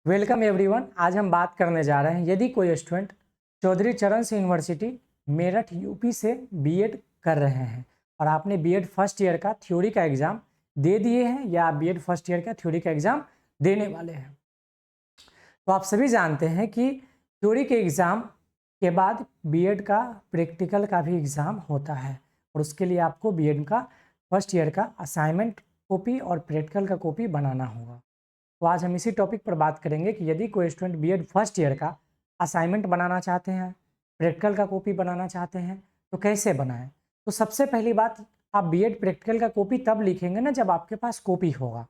Welcome everyone. आज हम बात करने जा रहे हैं, यदि कोई स्टूडेंट चौधरी चरण सिंह यूनिवर्सिटी मेरठ यूपी से बीएड कर रहे हैं और आपने बीएड फर्स्ट ईयर का थ्योरी का एग्ज़ाम दे दिए हैं या आप बीएड फर्स्ट ईयर का थ्योरी का एग्ज़ाम देने वाले हैं, तो आप सभी जानते हैं कि थ्योरी के एग्ज़ाम के बाद बीएड का प्रैक्टिकल का भी एग्ज़ाम होता है और उसके लिए आपको बीएड का फर्स्ट ईयर का असाइनमेंट कॉपी और प्रैक्टिकल का कॉपी बनाना होगा। तो आज हम इसी टॉपिक पर बात करेंगे कि यदि कोई स्टूडेंट बीएड फर्स्ट ईयर का असाइनमेंट बनाना चाहते हैं, प्रैक्टिकल का कॉपी बनाना चाहते हैं, तो कैसे बनाएं। तो सबसे पहली बात, आप बीएड प्रैक्टिकल का कॉपी तब लिखेंगे ना जब आपके पास कॉपी होगा।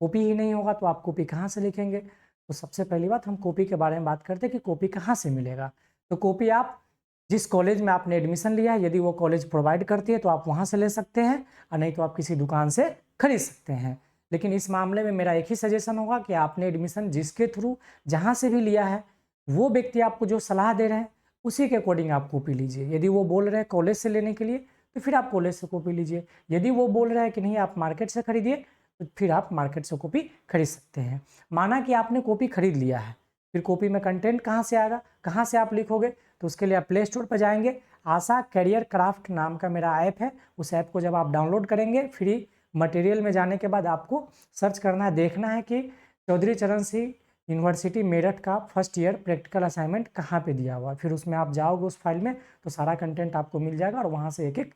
कॉपी ही नहीं होगा तो आप कॉपी कहाँ से लिखेंगे। तो सबसे पहली बात हम कॉपी के बारे में बात करते हैं कि कॉपी कहाँ से मिलेगा। तो कॉपी आप जिस कॉलेज में आपने एडमिशन लिया है, यदि वो कॉलेज प्रोवाइड करती है तो आप वहाँ से ले सकते हैं, और नहीं तो आप किसी दुकान से खरीद सकते हैं। लेकिन इस मामले में मेरा एक ही सजेशन होगा कि आपने एडमिशन जिसके थ्रू जहाँ से भी लिया है, वो व्यक्ति आपको जो सलाह दे रहे हैं उसी के अकॉर्डिंग आप कॉपी लीजिए। यदि वो बोल रहे हैं कॉलेज से लेने के लिए तो फिर आप कॉलेज से कॉपी लीजिए। यदि वो बोल रहे हैं कि नहीं आप मार्केट से खरीदिए तो फिर आप मार्केट से कॉपी खरीद सकते हैं। माना कि आपने कॉपी खरीद लिया है, फिर कॉपी में कंटेंट कहाँ से आएगा, कहाँ से आप लिखोगे। तो उसके लिए आप प्ले स्टोर पर जाएंगे। आशा करियर क्राफ्ट नाम का मेरा ऐप है, उस ऐप को जब आप डाउनलोड करेंगे, फ्री मटेरियल में जाने के बाद आपको सर्च करना है, देखना है कि चौधरी चरण सिंह यूनिवर्सिटी मेरठ का फर्स्ट ईयर प्रैक्टिकल असाइनमेंट कहाँ पे दिया हुआ है। फिर उसमें आप जाओगे उस फाइल में तो सारा कंटेंट आपको मिल जाएगा और वहाँ से एक एक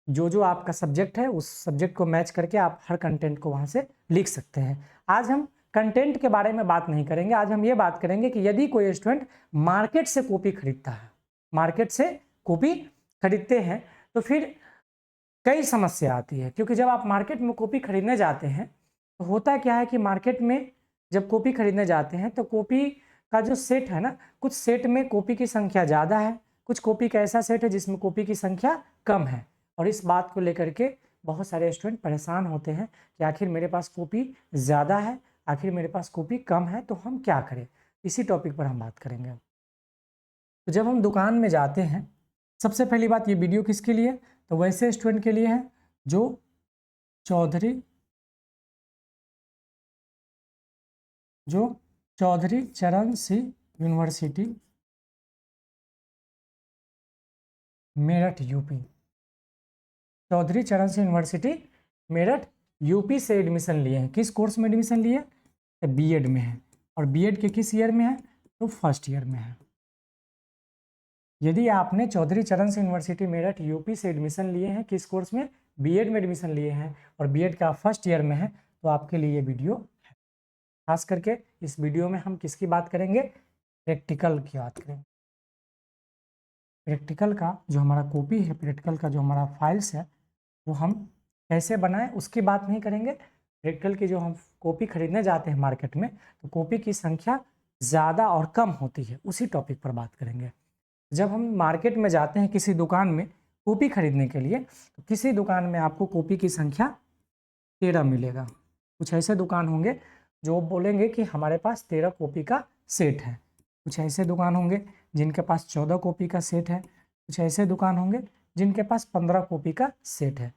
जो आपका सब्जेक्ट है उस सब्जेक्ट को मैच करके आप हर कंटेंट को वहाँ से लिख सकते हैं। आज हम कंटेंट के बारे में बात नहीं करेंगे, आज हम ये बात करेंगे कि यदि कोई स्टूडेंट मार्केट से कॉपी खरीदता है, मार्केट से कॉपी खरीदते हैं तो फिर कई समस्या आती है। क्योंकि जब आप मार्केट में कॉपी खरीदने जाते हैं तो होता क्या है कि मार्केट में जब कॉपी खरीदने जाते हैं तो कॉपी का जो सेट है ना, कुछ सेट में कॉपी की संख्या ज़्यादा है, कुछ कॉपी का ऐसा सेट है जिसमें कॉपी की संख्या कम है। और इस बात को लेकर के बहुत सारे स्टूडेंट परेशान होते हैं कि आखिर मेरे पास कॉपी ज़्यादा है, आखिर मेरे पास कॉपी कम है, तो हम क्या करें। इसी टॉपिक पर हम बात करेंगे। तो जब हम दुकान में जाते हैं, सबसे पहली बात, ये वीडियो किसके लिए, तो वैसे स्टूडेंट के लिए है जो चौधरी चरण सिंह यूनिवर्सिटी मेरठ यूपी, चौधरी चरण सिंह यूनिवर्सिटी मेरठ यूपी से एडमिशन लिए हैं। किस कोर्स में एडमिशन लिए, तो बीएड में है। और बीएड के किस ईयर में है, तो फर्स्ट ईयर में है। यदि आपने चौधरी चरण सिंह यूनिवर्सिटी मेरठ यूपी से एडमिशन लिए हैं, किस कोर्स में, बीएड में एडमिशन लिए हैं और बीएड का फर्स्ट ईयर में है, तो आपके लिए ये वीडियो है। खास करके इस वीडियो में हम किसकी बात करेंगे, प्रैक्टिकल की बात करेंगे। प्रैक्टिकल का जो हमारा कॉपी है, प्रैक्टिकल का जो हमारा फाइल्स है, वो हम कैसे बनाएं उसकी बात नहीं करेंगे। प्रैक्टिकल की जो हम कॉपी खरीदने जाते हैं मार्केट में, तो कॉपी की संख्या ज़्यादा और कम होती है, उसी टॉपिक पर बात करेंगे। जब हम मार्केट में जाते हैं किसी दुकान में कॉपी खरीदने के लिए, तो किसी दुकान में आपको कॉपी की संख्या 13 मिलेगा। कुछ ऐसे दुकान होंगे जो बोलेंगे कि हमारे पास 13 कॉपी का सेट है, कुछ ऐसे दुकान होंगे जिनके पास 14 कॉपी का सेट है, कुछ ऐसे दुकान होंगे जिनके पास 15 कॉपी का सेट है,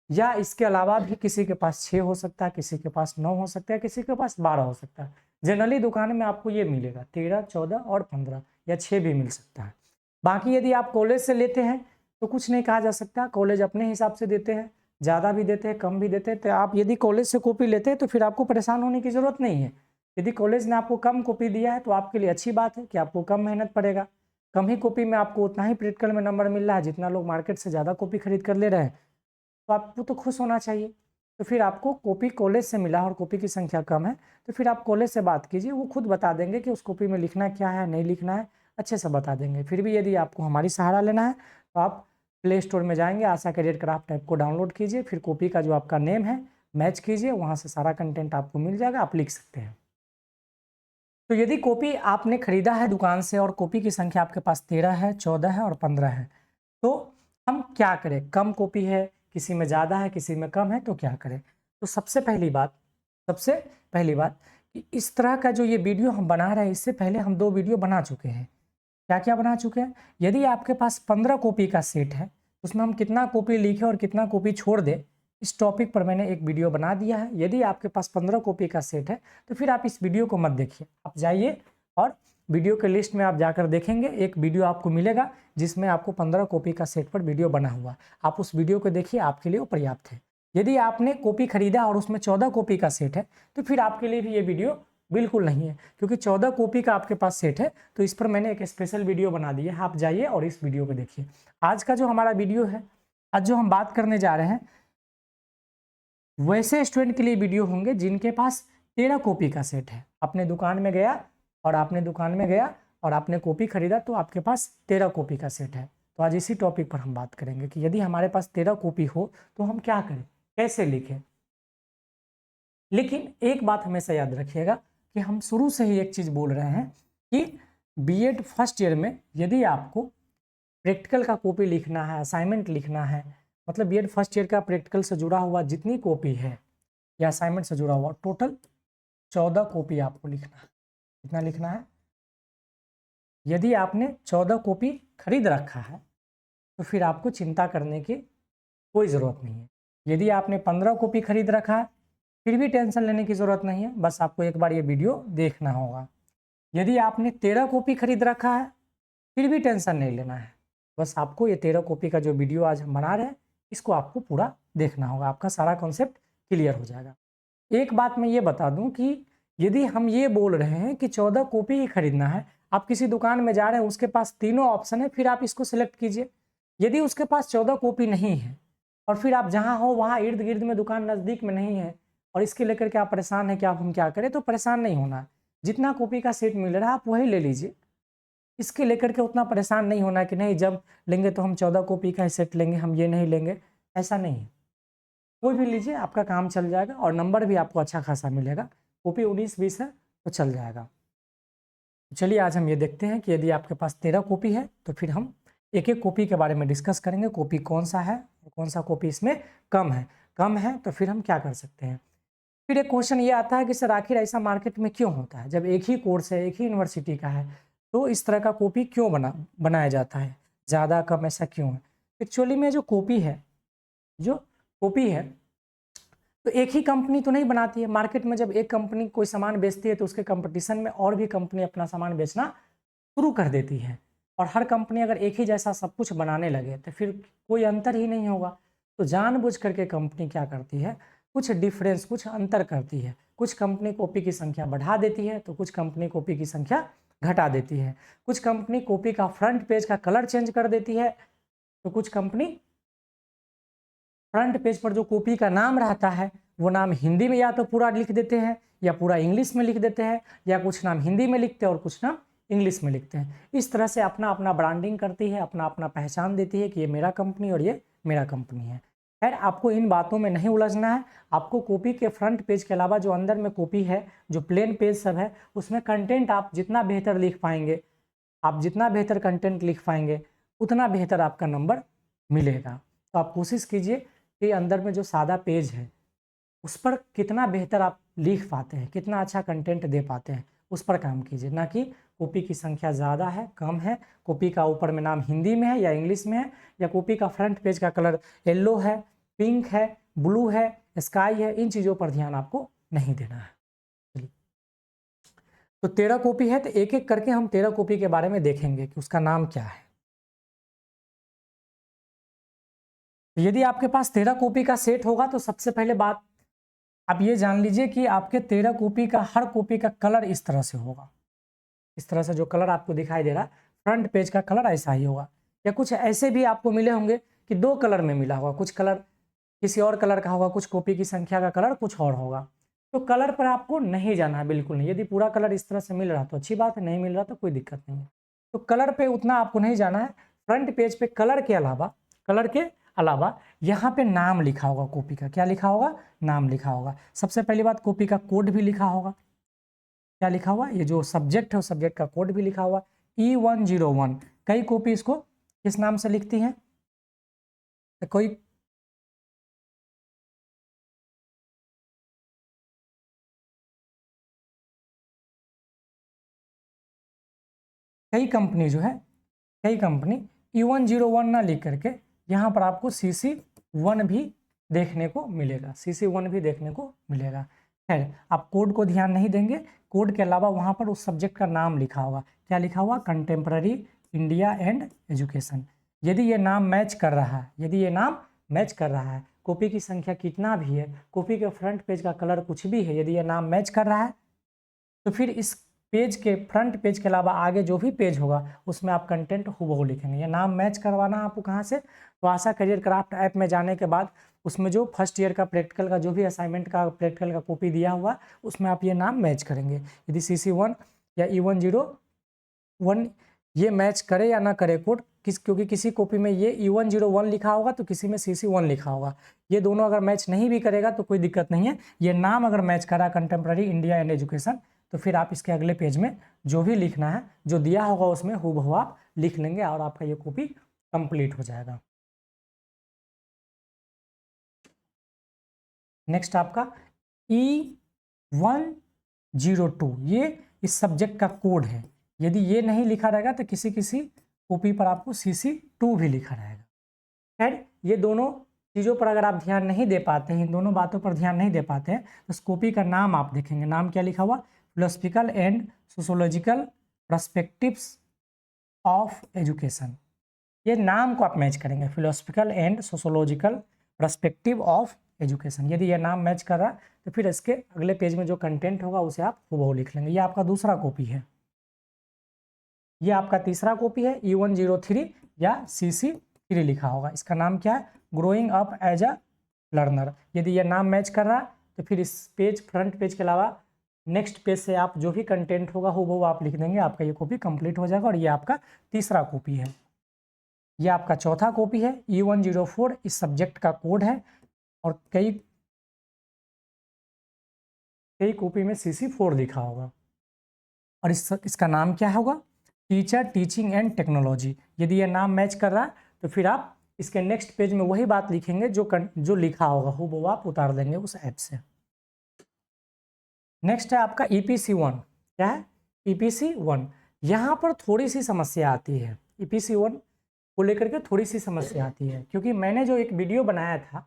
या इसके अलावा भी किसी के पास 6 हो सकता है, किसी के पास 9 हो सकता है, किसी के पास 12 हो सकता है। जनरली दुकान में आपको ये मिलेगा 13, 14 और 15 या 6 भी मिल सकता है। बाकी यदि आप कॉलेज से लेते हैं तो कुछ नहीं कहा जा सकता, कॉलेज अपने हिसाब से देते हैं, ज़्यादा भी देते हैं, कम भी देते हैं। तो आप यदि कॉलेज से कॉपी लेते हैं तो फिर आपको परेशान होने की ज़रूरत नहीं है। यदि कॉलेज ने आपको कम कॉपी दिया है तो आपके लिए अच्छी बात है कि आपको कम मेहनत पड़ेगा, कम ही कॉपी में आपको उतना ही प्रैक्टिकल में नंबर मिल रहा है जितना लोग मार्केट से ज़्यादा कॉपी खरीद कर ले रहे हैं, तो आपको तो खुश होना चाहिए। तो फिर आपको कॉपी कॉलेज से मिला और कॉपी की संख्या कम है, तो फिर आप कॉलेज से बात कीजिए, वो खुद बता देंगे कि उस कॉपी में लिखना क्या है, नहीं लिखना है, अच्छे से बता देंगे। फिर भी यदि आपको हमारी सहारा लेना है तो आप प्ले स्टोर में जाएंगे, आशा करियर क्राफ्ट ऐप को डाउनलोड कीजिए, फिर कॉपी का जो आपका नेम है मैच कीजिए, वहाँ से सारा कंटेंट आपको मिल जाएगा, आप लिख सकते हैं। तो यदि कॉपी आपने खरीदा है दुकान से और कॉपी की संख्या आपके पास 13 है, 14 है और 15 है, तो हम क्या करें। कम कॉपी है, किसी में ज़्यादा है, किसी में कम है, तो क्या करें। तो सबसे पहली बात कि इस तरह का जो ये वीडियो हम बना रहे हैं, इससे पहले हम 2 वीडियो बना चुके हैं। क्या क्या बना चुके हैं, यदि आपके पास 15 कॉपी का सेट है, उसमें हम कितना कॉपी लिखें और कितना कॉपी छोड़ दें, इस टॉपिक पर मैंने एक वीडियो बना दिया है। यदि आपके पास 15 कॉपी का सेट है तो फिर आप इस वीडियो को मत देखिए, आप जाइए और वीडियो के लिस्ट में आप जाकर देखेंगे, एक वीडियो आपको मिलेगा जिसमें आपको 15 कॉपी का सेट पर वीडियो बना हुआ। आप उस वीडियो को देखिए, आपके लिए वो पर्याप्त है। यदि आपने कॉपी खरीदा और उसमें 14 कॉपी का सेट है तो फिर आपके लिए भी ये वीडियो बिल्कुल नहीं है, क्योंकि 14 कॉपी का आपके पास सेट है तो इस पर मैंने एक स्पेशल वीडियो बना दी है। आप जाइए और इस वीडियो को देखिए। आज का जो हमारा वीडियो है, आज जो हम बात करने जा रहे हैं, वैसे स्टूडेंट के लिए वीडियो होंगे जिनके पास 13 कॉपी का सेट है। आपने दुकान में गया और आपने कॉपी खरीदा तो आपके पास 13 कॉपी का सेट है। तो आज इसी टॉपिक पर हम बात करेंगे कि यदि हमारे पास 13 कॉपी हो तो हम क्या करें, कैसे लिखें। लेकिन एक बात हमेशा याद रखिएगा कि हम शुरू से ही एक चीज़ बोल रहे हैं कि बीएड फर्स्ट ईयर में यदि आपको प्रैक्टिकल का कॉपी लिखना है, असाइनमेंट लिखना है, मतलब बीएड फर्स्ट ईयर का प्रैक्टिकल से जुड़ा हुआ जितनी कॉपी है या असाइनमेंट से जुड़ा हुआ, टोटल 14 कॉपी आपको लिखना है। कितना लिखना है? यदि आपने 14 कॉपी खरीद रखा है तो फिर आपको चिंता करने की कोई ज़रूरत नहीं है। यदि आपने 15 कॉपी खरीद रखा है फिर भी टेंशन लेने की ज़रूरत नहीं है, बस आपको एक बार ये वीडियो देखना होगा। यदि आपने 13 कॉपी खरीद रखा है फिर भी टेंशन नहीं लेना है, बस आपको ये 13 कॉपी का जो वीडियो आज हम बना रहे हैं इसको आपको पूरा देखना होगा, आपका सारा कॉन्सेप्ट क्लियर हो जाएगा। एक बात मैं ये बता दूं कि यदि हम ये बोल रहे हैं कि 14 कॉपी ही खरीदना है, आप किसी दुकान में जा रहे हैं, उसके पास तीनों ऑप्शन है, फिर आप इसको सिलेक्ट कीजिए। यदि उसके पास 14 कॉपी नहीं है और फिर आप जहाँ हो वहाँ इर्द गिर्द में दुकान नज़दीक में नहीं है और इसके लेकर के आप परेशान हैं कि आप हम क्या करें, तो परेशान नहीं होना है। जितना कॉपी का सेट मिल रहा है आप वही ले लीजिए। इसके लेकर के उतना परेशान नहीं होना कि नहीं जब लेंगे तो हम 14 कॉपी का सेट लेंगे, हम ये नहीं लेंगे, ऐसा नहीं है। कोई भी लीजिए, आपका काम चल जाएगा और नंबर भी आपको अच्छा खासा मिलेगा। कॉपी 19-20 है तो चल जाएगा। चलिए आज हम ये देखते हैं कि यदि आपके पास 13 कॉपी है तो फिर हम एक एक कॉपी के बारे में डिस्कस करेंगे, कॉपी कौन सा है और कौन सा कॉपी इसमें कम है तो फिर हम क्या कर सकते हैं। फिर एक क्वेश्चन ये आता है कि सर आखिर ऐसा मार्केट में क्यों होता है, जब एक ही कोर्स है, एक ही यूनिवर्सिटी का है, तो इस तरह का कॉपी क्यों बनाया जाता है, ज़्यादा कम ऐसा क्यों है। एक्चुअली में जो कॉपी है तो एक ही कंपनी तो नहीं बनाती है। मार्केट में जब एक कंपनी कोई सामान बेचती है तो उसके कंपटीशन में और भी कंपनी अपना सामान बेचना शुरू कर देती है, और हर कंपनी अगर एक ही जैसा सब कुछ बनाने लगे तो फिर कोई अंतर ही नहीं होगा। तो जानबूझ करके कंपनी क्या करती है, कुछ डिफरेंस, कुछ अंतर करती है। कुछ कंपनी कॉपी की संख्या बढ़ा देती है तो कुछ कंपनी कॉपी की संख्या घटा देती है। कुछ कंपनी कॉपी का फ्रंट पेज का कलर चेंज कर देती है तो कुछ कंपनी फ्रंट पेज पर जो कॉपी का नाम रहता है वो नाम हिंदी में या तो पूरा लिख देते हैं या पूरा इंग्लिश में लिख देते हैं, या कुछ नाम हिंदी में लिखते हैं और कुछ नाम इंग्लिश में लिखते हैं। इस तरह से अपना अपना ब्रांडिंग करती है, अपना अपना पहचान देती है कि ये मेरा कंपनी और ये मेरा कंपनी है। खैर आपको इन बातों में नहीं उलझना है। आपको कॉपी के फ्रंट पेज के अलावा जो अंदर में कॉपी है, जो प्लेन पेज सब है, उसमें कंटेंट आप जितना बेहतर लिख पाएंगे, आप जितना बेहतर कंटेंट लिख पाएंगे उतना बेहतर आपका नंबर मिलेगा। तो आप कोशिश कीजिए कि अंदर में जो सादा पेज है उस पर कितना बेहतर आप लिख पाते हैं, कितना अच्छा कंटेंट दे पाते हैं, उस पर काम कीजिए। ना कि कॉपी की संख्या ज़्यादा है कम है, कॉपी का ऊपर में नाम हिंदी में है या इंग्लिश में है, या कॉपी का फ्रंट पेज का कलर येलो है, पिंक है, ब्लू है, स्काई है, इन चीज़ों पर ध्यान आपको नहीं देना है। चलिए, तो 13 कॉपी है तो एक एक करके हम 13 कॉपी के बारे में देखेंगे कि उसका नाम क्या है। यदि आपके पास 13 कॉपी का सेट होगा तो सबसे पहले बात आप ये जान लीजिए कि आपके 13 कॉपी का हर कॉपी का कलर इस तरह से होगा। इस तरह से जो कलर आपको दिखाई दे रहा है फ्रंट पेज का कलर ऐसा ही होगा, या कुछ ऐसे भी आपको मिले होंगे कि दो कलर में मिला होगा, कुछ कलर किसी और कलर का होगा, कुछ कॉपी की संख्या का कलर कुछ और होगा। तो कलर पर आपको नहीं जाना है, बिल्कुल नहीं। यदि पूरा कलर इस तरह से मिल रहा तो अच्छी बात है, नहीं मिल रहा तो कोई दिक्कत नहीं है। तो कलर पे उतना आपको नहीं जाना है। फ्रंट पेज पे कलर के अलावा यहाँ पे नाम लिखा होगा, कॉपी का क्या लिखा होगा, नाम लिखा होगा। सबसे पहली बात कॉपी का कोड भी लिखा होगा। क्या लिखा हुआ, ये जो सब्जेक्ट है उस सब्जेक्ट का कोड भी लिखा हुआ E101। कई कॉपी इसको किस नाम से लिखती हैं, तो कोई कई कंपनी E101 ना लिख करके यहाँ पर आपको CC1 भी देखने को मिलेगा, CC1 भी देखने को मिलेगा। खैर, आप कोड को ध्यान नहीं देंगे, कोड के अलावा वहाँ पर उस सब्जेक्ट का नाम लिखा होगा। क्या लिखा हुआ? Contemporary India and education. यदि ये नाम मैच कर रहा है, यदि ये नाम मैच कर रहा है, कॉपी की संख्या कितना भी है, कॉपी के फ्रंट पेज का कलर कुछ भी है, यदि ये नाम मैच कर रहा है तो फिर इस पेज के फ्रंट पेज के अलावा आगे जो भी पेज होगा उसमें आप कंटेंट हूबहू लिखेंगे। ये नाम मैच करवाना आपको कहाँ से? तो आशा करियर क्राफ्ट ऐप में जाने के बाद उसमें जो फर्स्ट ईयर का प्रैक्टिकल का जो भी असाइनमेंट का प्रैक्टिकल का कॉपी दिया हुआ उसमें आप ये नाम मैच करेंगे। यदि CC1 या E101 ये मैच करे या ना करे कोड क्योंकि किसी कॉपी में ये E101 लिखा होगा तो किसी में CC1 लिखा होगा। ये दोनों अगर मैच नहीं भी करेगा तो कोई दिक्कत नहीं है। ये नाम अगर मैच करा कंटेम्प्ररी इंडिया एंड एजुकेशन तो फिर आप इसके अगले पेज में जो भी लिखना है, जो दिया होगा उसमें हूबहू आप लिख लेंगे और आपका ये कॉपी कंप्लीट हो जाएगा। नेक्स्ट आपका E102, ये इस सब्जेक्ट का कोड है। यदि ये नहीं लिखा रहेगा तो किसी किसी कॉपी पर आपको CC2 भी लिखा रहेगा। खैर, ये दोनों चीज़ों पर अगर आप ध्यान नहीं दे पाते हैं, इन दोनों बातों पर ध्यान नहीं दे पाते हैं तो उस कॉपी का नाम आप देखेंगे। नाम क्या लिखा हुआ? Philosophical and sociological perspectives of education. ये नाम को आप मैच करेंगे, philosophical and sociological perspective of education. यदि ये नाम मैच कर रहा है तो फिर इसके अगले पेज में जो कंटेंट होगा उसे आप हूबहू लिख लेंगे। ये आपका दूसरा कॉपी है। ये आपका तीसरा कॉपी है E103 या CC3 लिखा होगा। इसका नाम क्या है? Growing up as a learner. यदि ये नाम मैच कर रहा है तो फिर इस पेज फ्रंट पेज के अलावा नेक्स्ट पेज से आप जो भी कंटेंट होगा वो आप लिख देंगे, आपका ये कॉपी कंप्लीट हो जाएगा। और ये आपका तीसरा कॉपी है। ये आपका चौथा कॉपी है E104, इस सब्जेक्ट का कोड है और कई कॉपी में CC4 लिखा होगा। और इसका नाम क्या होगा? Teacher teaching and technology. यदि ये नाम मैच कर रहा है तो फिर आप इसके नेक्स्ट पेज में वही बात लिखेंगे जो लिखा होगा वो आप उतार देंगे उस ऐप से। नेक्स्ट है आपका EPC1। क्या है? EPC1। यहाँ पर थोड़ी सी समस्या आती है। EPC1 को लेकर के थोड़ी सी समस्या आती है क्योंकि मैंने जो एक वीडियो बनाया था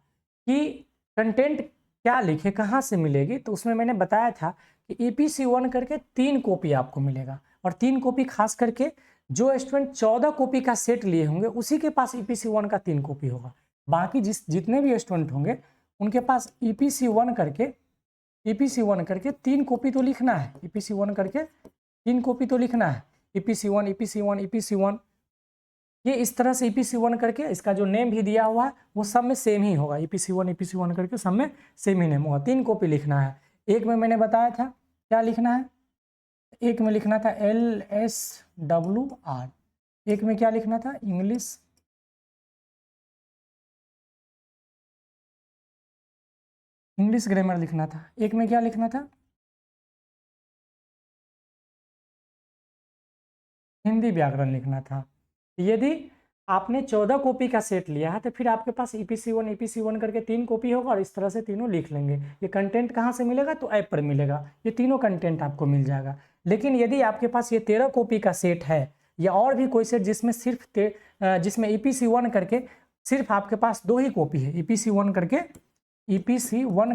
कि कंटेंट क्या लिखे, कहाँ से मिलेगी, तो उसमें मैंने बताया था कि EPC1 करके 3 कॉपी आपको मिलेगा। और 3 कॉपी खास करके जो स्टूडेंट 14 कॉपी का सेट लिए होंगे उसी के पास EPC1 का 3 कॉपी होगा। बाकी जितने भी स्टूडेंट होंगे उनके पास EPC1 करके 3 कॉपी तो लिखना है। EPC1 करके 3 कॉपी तो लिखना है। EPC1 ये इस तरह से EPC1 करके इसका जो नेम भी दिया हुआ है वो सब में सेम ही होगा। EPC1 करके सब में सेम ही नेम होगा। 3 कॉपी लिखना है। एक में मैंने बताया था क्या लिखना है, एक में लिखना था LSWR, एक में क्या लिखना था? इंग्लिश ग्रामर लिखना था। एक में क्या लिखना था? हिंदी व्याकरण लिखना था। यदि आपने 14 कॉपी का सेट लिया है तो फिर आपके पास EPC1 करके 3 कॉपी होगा और इस तरह से तीनों लिख लेंगे। ये कंटेंट कहाँ से मिलेगा? तो ऐप पर मिलेगा। ये तीनों कंटेंट आपको मिल जाएगा। लेकिन यदि आपके पास ये 13 कॉपी का सेट है या और भी कोई सेट जिसमें जिसमें EPC1 करके सिर्फ आपके पास 2 ही कॉपी है, EPC1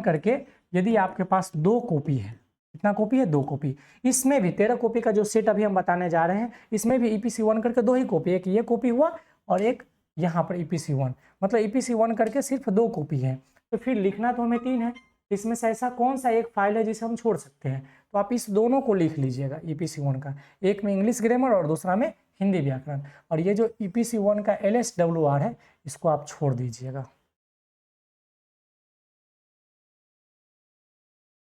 करके यदि आपके पास 2 कॉपी है, कितना कॉपी है? 2 कॉपी। इसमें भी 13 कॉपी का जो सेट अभी हम बताने जा रहे हैं इसमें भी EPC1 करके 2 ही कॉपी, एक ये कॉपी हुआ और एक यहाँ पर EPC1, मतलब EPC1 करके सिर्फ 2 कॉपी है। तो फिर लिखना तो हमें 3 है। इसमें से ऐसा कौन सा एक फाइल है जिसे हम छोड़ सकते हैं? तो आप इस दोनों को लिख लीजिएगा EPC1 का, एक में इंग्लिश ग्रामर और दूसरा में हिंदी व्याकरण। और ये जो EPC1 का LSWR है इसको आप छोड़ दीजिएगा।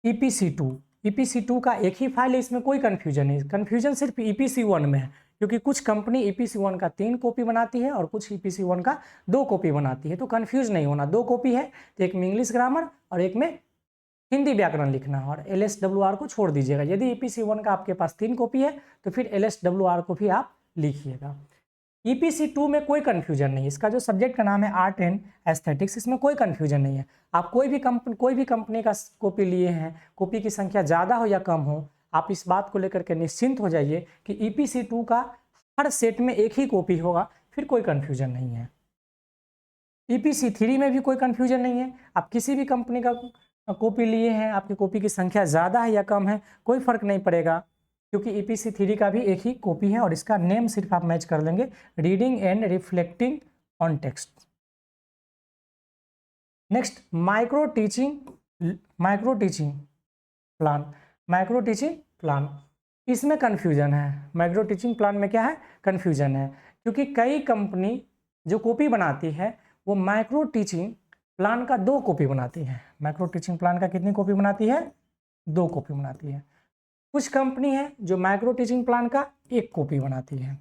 EPC2 का एक ही फाइल है, इसमें कोई कन्फ्यूजन नहीं। कन्फ्यूजन सिर्फ EPC1 में है क्योंकि कुछ कंपनी EPC1 का 3 कॉपी बनाती है और कुछ EPC1 का 2 कॉपी बनाती है। तो कन्फ्यूज नहीं होना। 2 कॉपी है तो एक में इंग्लिश ग्रामर और एक में हिंदी व्याकरण लिखना है और LSWR को छोड़ दीजिएगा। यदि EPC1 का आपके पास 3 कॉपी है तो फिर LSWR को भी आप लिखिएगा। EPC2 में कोई कन्फ्यूजन नहीं है। इसका जो सब्जेक्ट का नाम है आर्ट एंड एस्थेटिक्स, इसमें कोई कन्फ्यूजन नहीं है। आप कोई भी कंपनी का कॉपी लिए हैं, कॉपी की संख्या ज़्यादा हो या कम हो, आप इस बात को लेकर के निश्चिंत हो जाइए कि EPC2 का हर सेट में एक ही कॉपी होगा, फिर कोई कन्फ्यूजन नहीं है। EPC 3 में भी कोई कन्फ्यूजन नहीं है, आप किसी भी कंपनी का कॉपी लिए हैं, आपकी कॉपी की संख्या ज़्यादा है या कम है कोई फर्क नहीं पड़ेगा, क्योंकि EPC 3 का भी एक ही कॉपी है और इसका नेम सिर्फ आप मैच कर लेंगे, reading and reflecting on text. Next micro teaching plan, इसमें कन्फ्यूजन है। माइक्रो टीचिंग प्लान में क्या है, कन्फ्यूजन है, क्योंकि कई कंपनी जो कॉपी बनाती है वो माइक्रो टीचिंग प्लान का 2 कॉपी बनाती है। माइक्रो टीचिंग प्लान का कितनी कॉपी बनाती है, 2 कॉपी बनाती है। कुछ कंपनी है जो माइक्रो टीचिंग प्लान का 1 कॉपी बनाती है।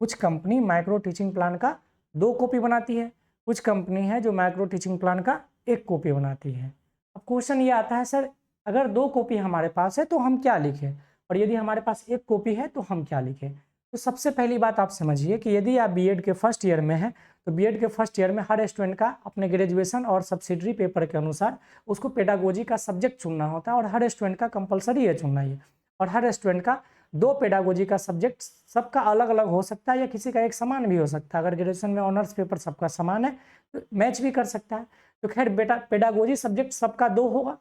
कुछ कंपनी माइक्रो टीचिंग प्लान का 2 कॉपी बनाती है, कुछ कंपनी है जो माइक्रो टीचिंग प्लान का 1 कॉपी बनाती है। अब क्वेश्चन ये आता है सर अगर 2 कॉपी हमारे पास है तो हम क्या लिखें, और यदि हमारे पास 1 कॉपी है तो हम क्या लिखें। तो सबसे पहली बात आप समझिए कि यदि आप बीएड के फर्स्ट ईयर में हैं तो बीएड के फर्स्ट ईयर में हर स्टूडेंट का अपने ग्रेजुएशन और सब्सिडरी पेपर के अनुसार उसको पेडागोजी का सब्जेक्ट चुनना होता है, और हर स्टूडेंट का कंपलसरी है चुनना ही, और हर स्टूडेंट का 2 पेडागोजी का सब्जेक्ट सबका अलग अलग हो सकता है या किसी का एक समान भी हो सकता है। अगर ग्रेजुएशन में ऑनर्स पेपर सबका समान है तो मैच भी कर सकता है। तो खैर बेटा पेडागोजी सब्जेक्ट सबका 2 होगा,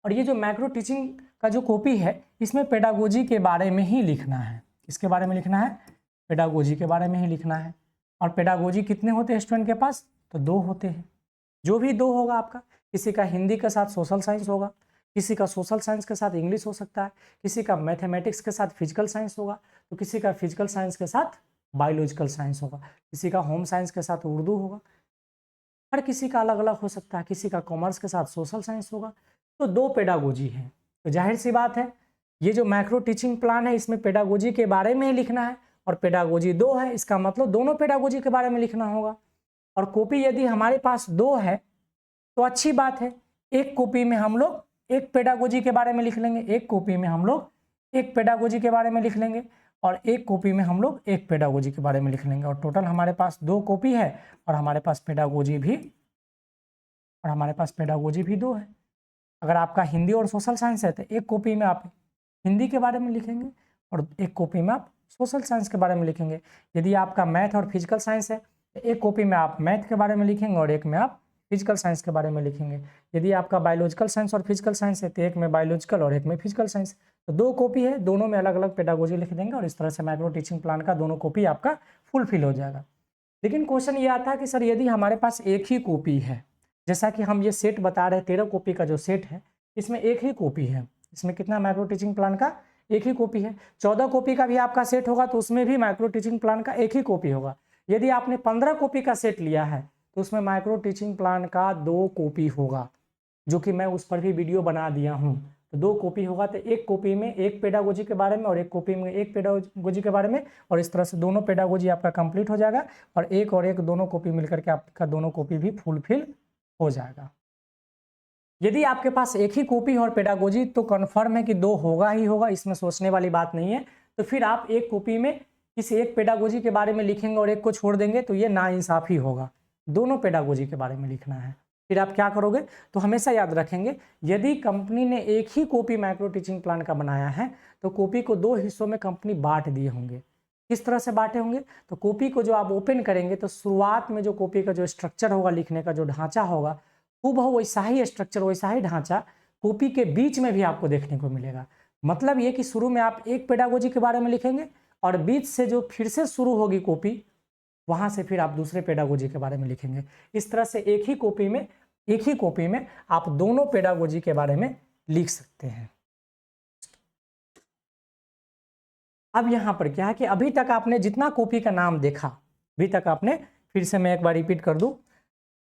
और ये जो माइक्रो टीचिंग का जो कॉपी है इसमें पेडागोजी के बारे में ही लिखना है। किसके बारे में लिखना है, पेडागोजी के बारे में ही लिखना है। और पेडागोजी कितने होते हैं स्टूडेंट के पास, तो 2 होते हैं। जो भी 2 होगा आपका, किसी का हिंदी के साथ सोशल साइंस होगा, किसी का सोशल साइंस के साथ इंग्लिश हो सकता है, किसी का मैथमेटिक्स के साथ फिजिकल साइंस होगा, तो किसी का फिजिकल साइंस के साथ बायोलॉजिकल साइंस होगा, किसी का होम साइंस के साथ उर्दू होगा, हर किसी का अलग अलग हो सकता है, किसी का कॉमर्स के साथ सोशल साइंस होगा। तो 2 पेडागोजी है, तो जाहिर सी बात है ये जो माइक्रो टीचिंग प्लान है इसमें पेडागोजी के बारे में ही लिखना है, और पेडागोजी 2 है, इसका मतलब दोनों पेडागोजी के बारे में लिखना होगा। और कॉपी यदि हमारे पास 2 है तो अच्छी बात है, एक कॉपी में हम लोग 1 पेडागोजी के बारे में लिख लेंगे, एक कॉपी में हम लोग 1 पेडागोजी के बारे में लिख लेंगे, और एक कॉपी में हम लोग 1 पेडागोजी के बारे में लिख लेंगे, और टोटल हमारे पास 2 कॉपी है, और हमारे पास पेडागोजी भी 2 है। अगर आपका हिंदी और सोशल साइंस है तो एक कॉपी में आप हिंदी के बारे में लिखेंगे और एक कॉपी में आप सोशल साइंस के बारे में लिखेंगे। यदि आपका मैथ और फिजिकल साइंस है तो एक कॉपी में आप मैथ के बारे में लिखेंगे और एक में आप फिजिकल साइंस के बारे में लिखेंगे। यदि आपका बायोलॉजिकल साइंस और फिजिकल साइंस है तो एक में बायोलॉजिकल और एक में फिजिकल साइंस। तो 2 कॉपी है, दोनों में अलग अलग पेडागोजी लिख देंगे, और इस तरह से माइक्रो टीचिंग प्लान का दोनों कॉपी आपका फुलफिल हो जाएगा। लेकिन क्वेश्चन ये आता है कि सर यदि हमारे पास एक ही कॉपी है, जैसा कि हम ये सेट बता रहे हैं 13 कॉपी का जो सेट है इसमें एक ही कॉपी है, इसमें कितना माइक्रो टीचिंग प्लान का एक ही कॉपी है। 14 कॉपी का भी आपका सेट होगा तो उसमें भी माइक्रो टीचिंग प्लान का एक ही कॉपी होगा। यदि आपने 15 कॉपी का सेट लिया है तो उसमें माइक्रो टीचिंग प्लान का 2 कॉपी होगा, जो कि मैं उस पर भी वीडियो बना दिया हूँ। तो 2 कॉपी होगा, तो एक कॉपी में 1 पेडागोजी के बारे में और एक कॉपी में 1 पेडागोजी के बारे में, और इस तरह से दोनों पेडागोजी आपका कंप्लीट हो जाएगा, और एक दोनों कॉपी मिलकर के आपका दोनों कॉपी भी फुलफिल हो जाएगा। यदि आपके पास एक ही कॉपी और पेडागोजी तो कन्फर्म है कि 2 होगा ही होगा, इसमें सोचने वाली बात नहीं है। तो फिर आप एक कॉपी में किसी एक पेडागोजी के बारे में लिखेंगे और एक को छोड़ देंगे तो ये नाइंसाफी होगा। दोनों पेडागोजी के बारे में लिखना है। फिर आप क्या करोगे, तो हमेशा याद रखेंगे यदि कंपनी ने एक ही कॉपी माइक्रो टीचिंग प्लान का बनाया है तो कॉपी को 2 हिस्सों में कंपनी बांट दिए होंगे। किस तरह से बांटे होंगे, तो कॉपी को जो आप ओपन करेंगे तो शुरुआत में जो कॉपी का जो स्ट्रक्चर होगा, लिखने का जो ढांचा होगा, हूबहू वैसा ही स्ट्रक्चर वैसा ही ढांचा कॉपी के बीच में भी आपको देखने को मिलेगा। मतलब ये कि शुरू में आप एक पेडागोजी के बारे में लिखेंगे और बीच से जो फिर से शुरू होगी कॉपी, वहां से फिर आप दूसरे पेडागोजी के बारे में लिखेंगे। इस तरह से एक ही कॉपी में आप दोनों पेडागोजी के बारे में लिख सकते हैं। अब यहां पर क्या है कि अभी तक आपने जितना कॉपी का नाम देखा, अभी तक आपने, फिर से मैं एक बार रिपीट कर दूं,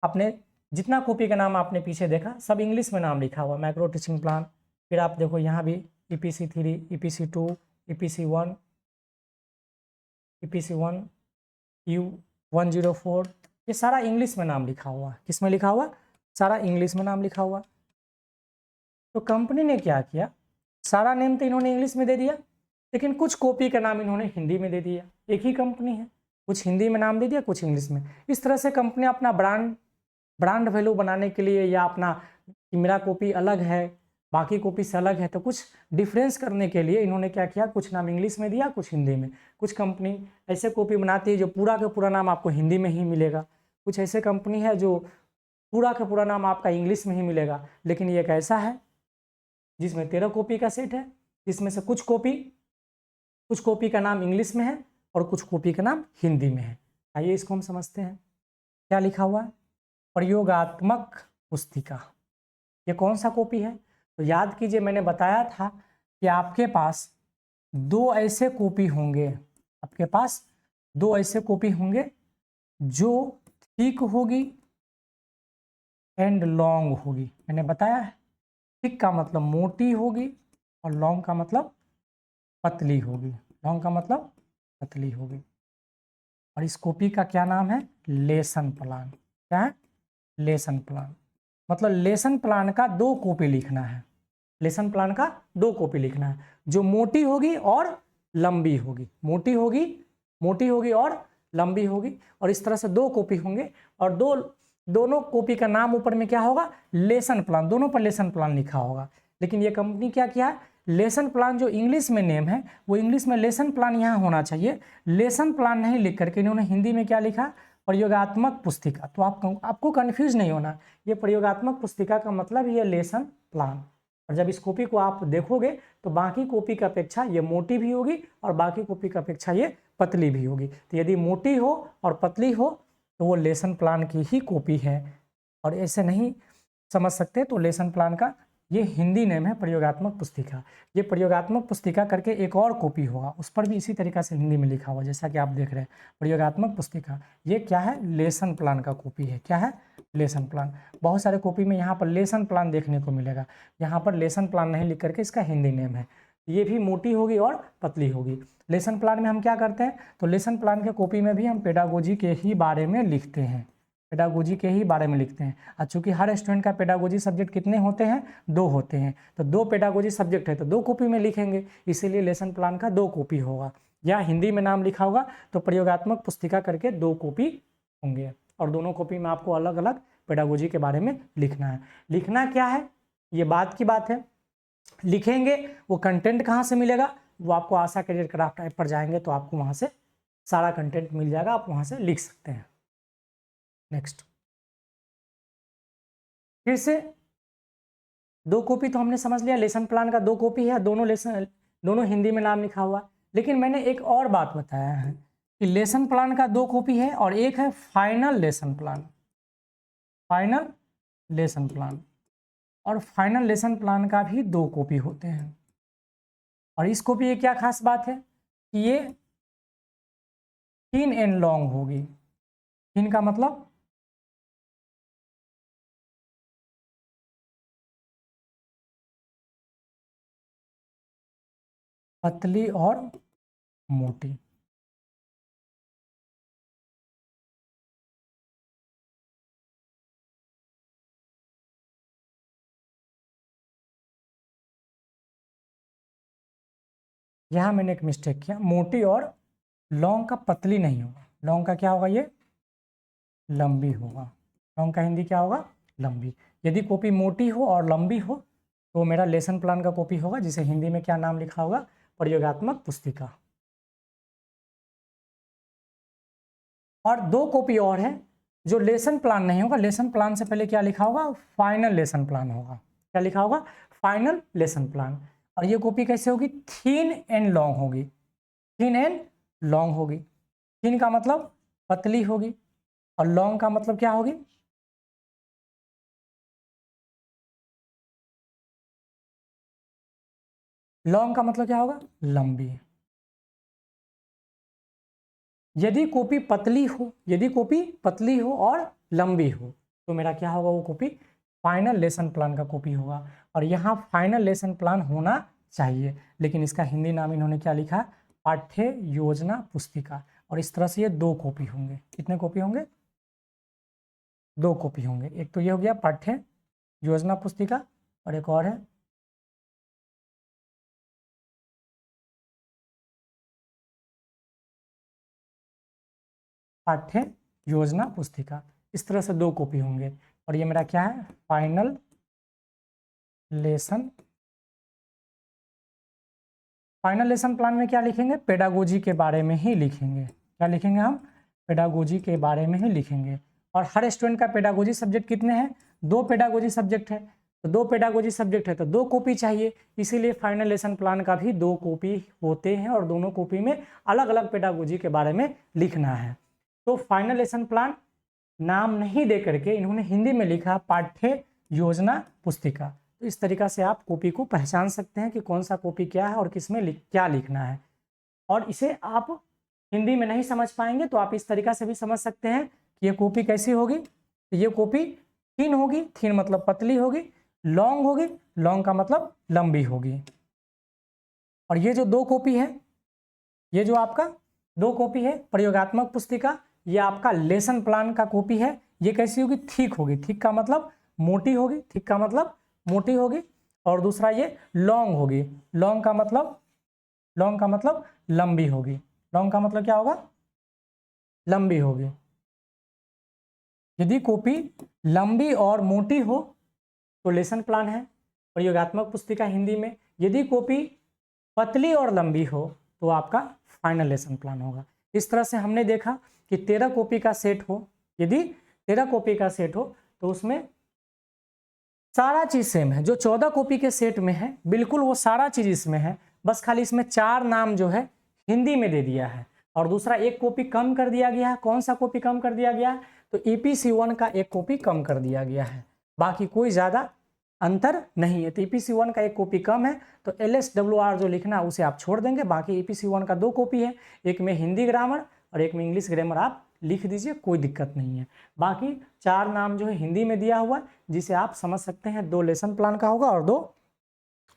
आपने जितना कॉपी का नाम आपने पीछे देखा सब इंग्लिश में नाम लिखा हुआ माइक्रो टीचिंग प्लान। फिर आप देखो यहाँ भी EPC 3, EPC 2, EPC 1, EPC 1, U104, ये सारा इंग्लिश में नाम लिखा हुआ। किस में लिखा हुआ, सारा इंग्लिश में नाम लिखा हुआ। तो कंपनी ने क्या किया, सारा नेम तो इन्होंने इंग्लिश में दे दिया, लेकिन कुछ कॉपी का नाम इन्होंने हिंदी में दे दिया। एक ही कंपनी है, कुछ हिंदी में नाम दे दिया, कुछ इंग्लिश में। इस तरह से कंपनी अपना ब्रांड वैल्यू बनाने के लिए, या अपना कि मेरा कॉपी अलग है, बाकी कॉपी से अलग है। तो कुछ डिफरेंस करने के लिए इन्होंने क्या किया, कुछ नाम इंग्लिश में दिया, कुछ हिंदी में। कुछ कंपनी ऐसे कॉपी बनाती है जो पूरा का पूरा नाम आपको हिंदी में ही मिलेगा, कुछ ऐसे कंपनी है जो पूरा का पूरा नाम आपका इंग्लिश में ही मिलेगा। लेकिन ये एक ऐसा है जिसमें 13 कॉपी का सेट है, जिसमें से कुछ कॉपी का नाम इंग्लिश में है और कुछ कॉपी का नाम हिंदी में है। आइए इसको हम समझते हैं। क्या लिखा हुआ है, प्रयोगात्मक पुस्तिका। ये कौन सा कॉपी है, तो याद कीजिए मैंने बताया था कि आपके पास दो ऐसे कॉपी होंगे, आपके पास दो ऐसे कॉपी होंगे जो थिक होगी एंड लॉन्ग होगी। मैंने बताया है थिक का मतलब मोटी होगी और लॉन्ग का मतलब पतली होगी, लॉन्ग का मतलब पतली होगी। और इस कॉपी का क्या नाम है, लेसन प्लान। क्या है, लेसन प्लान। मतलब लेसन प्लान का दो कॉपी लिखना है, लेसन प्लान का दो कॉपी लिखना है, जो मोटी होगी और लंबी होगी, मोटी होगी और लंबी होगी। और इस तरह से दो कॉपी होंगे और दोनों कॉपी का नाम ऊपर में क्या होगा, लेसन प्लान, दोनों पर लेसन प्लान लिखा होगा। लेकिन ये कंपनी क्या किया है, लेसन प्लान जो इंग्लिश में नेम है वो इंग्लिश में लेसन प्लान यहाँ होना चाहिए, लेसन प्लान नहीं लिख करके इन्होंने हिंदी में क्या लिखा, प्रयोगात्मक पुस्तिका। तो आपको कंफ्यूज नहीं होना, ये प्रयोगात्मक पुस्तिका का मतलब ये लेसन प्लान। और जब इस कॉपी को आप देखोगे तो बाकी कॉपी की अपेक्षा ये मोटी भी होगी और बाकी कॉपी की अपेक्षा ये पतली भी होगी। तो यदि मोटी हो और पतली हो तो वो लेसन प्लान की ही कॉपी है। और ऐसे नहीं समझ सकते तो लेसन प्लान का ये हिंदी नेम है प्रयोगात्मक पुस्तिका। ये प्रयोगात्मक पुस्तिका करके एक और कॉपी होगा, उस पर भी इसी तरीक़ा से हिंदी में लिखा हुआ, जैसा कि आप देख रहे हैं प्रयोगात्मक पुस्तिका। ये क्या है, लेसन प्लान का कॉपी है। क्या है, लेसन प्लान। बहुत सारे कॉपी में यहाँ पर लेसन प्लान देखने को मिलेगा, यहाँ पर लेसन प्लान नहीं लिख करके इसका हिंदी नेम है। ये भी मोटी होगी और पतली होगी। लेसन प्लान में हम क्या करते हैं, तो लेसन प्लान के कॉपी में भी हम पेडागोजी के ही बारे में लिखते हैं, पेडागोजी के ही बारे में लिखते हैं। और चूंकि हर स्टूडेंट का पेडागोजी सब्जेक्ट कितने होते हैं, दो होते हैं, तो दो पेडागोजी सब्जेक्ट है तो दो कॉपी में लिखेंगे, इसीलिए लेसन प्लान का दो कॉपी होगा। या हिंदी में नाम लिखा होगा तो प्रयोगात्मक पुस्तिका करके दो कॉपी होंगे, और दोनों कॉपी में आपको अलग अलग पेडागोजी के बारे में लिखना है। लिखना क्या है ये बात की बात है, लिखेंगे वो कंटेंट कहाँ से मिलेगा, वो आपको आशा करियर क्राफ्ट ऐप पर जाएंगे तो आपको वहाँ से सारा कंटेंट मिल जाएगा, आप वहाँ से लिख सकते हैं। नेक्स्ट, फिर से दो कॉपी तो हमने समझ लिया, लेसन प्लान का दो कॉपी है, दोनों हिंदी में नाम लिखा हुआ। लेकिन मैंने एक और बात बताया है कि लेसन प्लान का दो कॉपी है और एक है final lesson plan, final lesson plan. और फाइनल लेसन प्लान का भी दो कॉपी होते हैं। और इस कॉपी की क्या खास बात है कि ये थिन एंड लॉन्ग होगी। थिन का मतलब पतली और मोटी। यहाँ मैंने एक मिस्टेक किया, मोटी और लॉन्ग का पतली नहीं होगा, लॉन्ग का क्या होगा, ये लंबी होगा। लॉन्ग का हिंदी क्या होगा, लंबी। यदि कॉपी मोटी हो और लंबी हो तो मेरा लेसन प्लान का कॉपी होगा, जिसे हिंदी में क्या नाम लिखा होगा, प्रयोगात्मक पुस्तिका। और दो कॉपी और है जो लेसन प्लान नहीं होगा, लेसन प्लान से पहले क्या लिखा होगा, फाइनल लेसन प्लान होगा। क्या लिखा होगा, फाइनल लेसन प्लान। और ये कॉपी कैसे होगी, थिन एंड लॉन्ग होगी, थिन एंड लॉन्ग होगी। थिन का मतलब पतली होगी और लॉन्ग का मतलब क्या होगी, लॉन्ग का मतलब क्या होगा, लंबी। यदि कॉपी पतली हो, यदि कॉपी पतली हो और लंबी हो तो मेरा क्या होगा, वो कॉपी फाइनल लेसन प्लान का कॉपी होगा। और यहाँ फाइनल लेसन प्लान होना चाहिए, लेकिन इसका हिंदी नाम इन्होंने क्या लिखा, पाठ्य योजना पुस्तिका। और इस तरह से ये दो कॉपी होंगे। कितने कॉपी होंगे, दो कॉपी होंगे। एक तो ये हो गया पाठ्य योजना पुस्तिका और एक और है पाठ्य योजना पुस्तिका। इस तरह से दो कॉपी होंगे। और ये मेरा क्या है, final lesson final lesson plan में क्या लिखेंगे, पेडागोजी के बारे में ही लिखेंगे। क्या लिखेंगे हम, पेडागोजी के बारे में ही लिखेंगे। और हर स्टूडेंट का पेडागोजी सब्जेक्ट कितने हैं, 2 पेडागोजी सब्जेक्ट है, तो 2 पेडागोजी सब्जेक्ट है तो 2 कॉपी चाहिए, इसीलिए फाइनल लेसन प्लान का भी 2 कॉपी होते हैं और दोनों कॉपी में अलग अलग पेडागोजी के बारे में लिखना है। तो फाइनल लेसन प्लान नाम नहीं दे करके इन्होंने हिंदी में लिखा पाठ्य योजना पुस्तिका। तो इस तरीका से आप कॉपी को पहचान सकते हैं कि कौन सा कॉपी क्या है और किसमें क्या लिखना है। और इसे आप हिंदी में नहीं समझ पाएंगे तो आप इस तरीका से भी समझ सकते हैं कि ये कॉपी कैसी होगी, तो ये कॉपी थिन होगी, थिन मतलब पतली होगी, लॉन्ग होगी, लॉन्ग का मतलब लंबी होगी। और ये जो 2 कॉपी है, ये जो आपका 2 कॉपी है प्रयोगात्मक पुस्तिका, ये आपका लेसन प्लान का कॉपी है, ये कैसी होगी, थिक होगी, थिक का मतलब मोटी होगी, थिक का मतलब मोटी होगी। और दूसरा ये लॉन्ग होगी, लॉन्ग का मतलब लंबी होगी, लॉन्ग का मतलब क्या होगा, लंबी होगी। यदि कॉपी लंबी और मोटी हो तो लेसन प्लान है प्रयोगात्मक पुस्तिका हिंदी में, यदि कॉपी पतली और लंबी हो तो आपका फाइनल लेसन प्लान होगा। इस तरह से हमने देखा कि 13 कॉपी का सेट हो, यदि 13 कॉपी का सेट हो तो उसमें सारा चीज़ सेम है, जो 14 कॉपी के सेट में है बिल्कुल वो सारा चीज़ इसमें है, बस खाली इसमें 4 नाम जो है हिंदी में दे दिया है। और दूसरा एक कॉपी कम कर दिया गया है, कौन सा कॉपी कम कर दिया गया है, तो EPC1 का एक कॉपी कम कर दिया गया है, बाकी कोई ज़्यादा अंतर नहीं है। तो EPC1 का एक कॉपी कम है तो LSWR जो लिखना है उसे आप छोड़ देंगे, बाकी EPC1 का 2 कॉपी है, एक में हिंदी ग्रामर और एक में इंग्लिश ग्रामर आप लिख दीजिए, कोई दिक्कत नहीं है। बाकी 4 नाम जो है हिंदी में दिया हुआ जिसे आप समझ सकते हैं, 2 लेसन प्लान का होगा और 2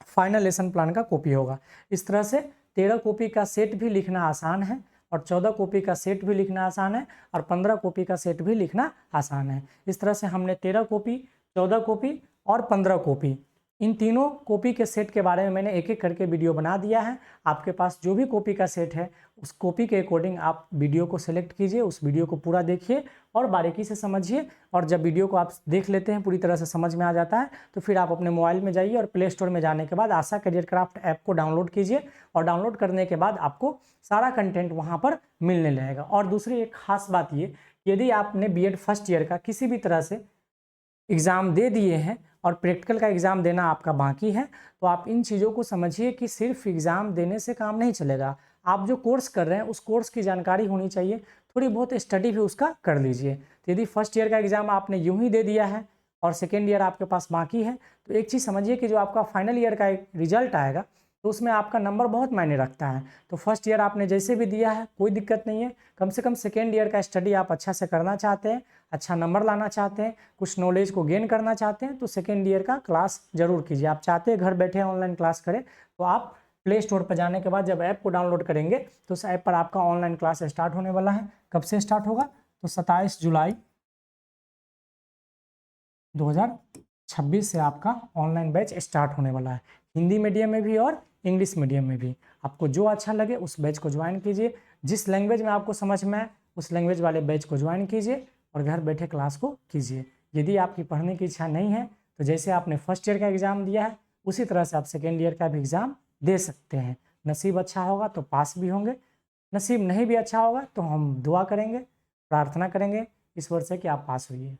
फाइनल लेसन प्लान का कॉपी होगा। इस तरह से 13 कॉपी का सेट भी लिखना आसान है और 14 कॉपी का सेट भी लिखना आसान है और 15 कॉपी का सेट भी लिखना आसान है। इस तरह से हमने 13 कॉपी, 14 कॉपी और 15 कॉपी, इन तीनों कॉपी के सेट के बारे में मैंने एक एक करके वीडियो बना दिया है। आपके पास जो भी कॉपी का सेट है उस कॉपी के अकॉर्डिंग आप वीडियो को सिलेक्ट कीजिए, उस वीडियो को पूरा देखिए और बारीकी से समझिए। और जब वीडियो को आप देख लेते हैं, पूरी तरह से समझ में आ जाता है, तो फिर आप अपने मोबाइल में जाइए और प्ले स्टोर में जाने के बाद आशा करियर क्राफ्ट ऐप को डाउनलोड कीजिए और डाउनलोड करने के बाद आपको सारा कंटेंट वहाँ पर मिलने लगेगा। और दूसरी एक खास बात ये, यदि आपने BEd फर्स्ट ईयर का किसी भी तरह से एग्ज़ाम दे दिए हैं और प्रैक्टिकल का एग्ज़ाम देना आपका बाकी है, तो आप इन चीज़ों को समझिए कि सिर्फ एग्ज़ाम देने से काम नहीं चलेगा। आप जो कोर्स कर रहे हैं उस कोर्स की जानकारी होनी चाहिए, थोड़ी बहुत स्टडी भी उसका कर लीजिए। तो यदि फर्स्ट ईयर का एग्ज़ाम आपने यूं ही दे दिया है और सेकेंड ईयर आपके पास बाकी है, तो एक चीज़ समझिए कि जो आपका फाइनल ईयर का एक रिजल्ट आएगा तो उसमें आपका नंबर बहुत मायने रखता है। तो फर्स्ट ईयर आपने जैसे भी दिया है कोई दिक्कत नहीं है, कम से कम सेकेंड ईयर का स्टडी आप अच्छा से करना चाहते हैं, अच्छा नंबर लाना चाहते हैं, कुछ नॉलेज को गेन करना चाहते हैं, तो सेकेंड ईयर का क्लास जरूर कीजिए। आप चाहते हैं घर बैठे ऑनलाइन क्लास करें, तो आप प्ले स्टोर पर जाने के बाद जब ऐप को डाउनलोड करेंगे तो उस ऐप पर आपका ऑनलाइन क्लास स्टार्ट होने वाला है। कब से स्टार्ट होगा, तो 27 जुलाई 2026 से आपका ऑनलाइन बैच स्टार्ट होने वाला है, हिंदी मीडियम में भी और इंग्लिश मीडियम में भी। आपको जो अच्छा लगे उस बैच को ज्वाइन कीजिए, जिस लैंग्वेज में आपको समझ में आए उस लैंग्वेज वाले बैच को ज्वाइन कीजिए और घर बैठे क्लास को कीजिए। यदि आपकी पढ़ने की इच्छा नहीं है तो जैसे आपने फर्स्ट ईयर का एग्ज़ाम दिया है उसी तरह से आप सेकेंड ईयर का भी एग्ज़ाम दे सकते हैं। नसीब अच्छा होगा तो पास भी होंगे, नसीब नहीं भी अच्छा होगा तो हम दुआ करेंगे, प्रार्थना करेंगे ईश्वर से कि आप पास होइए।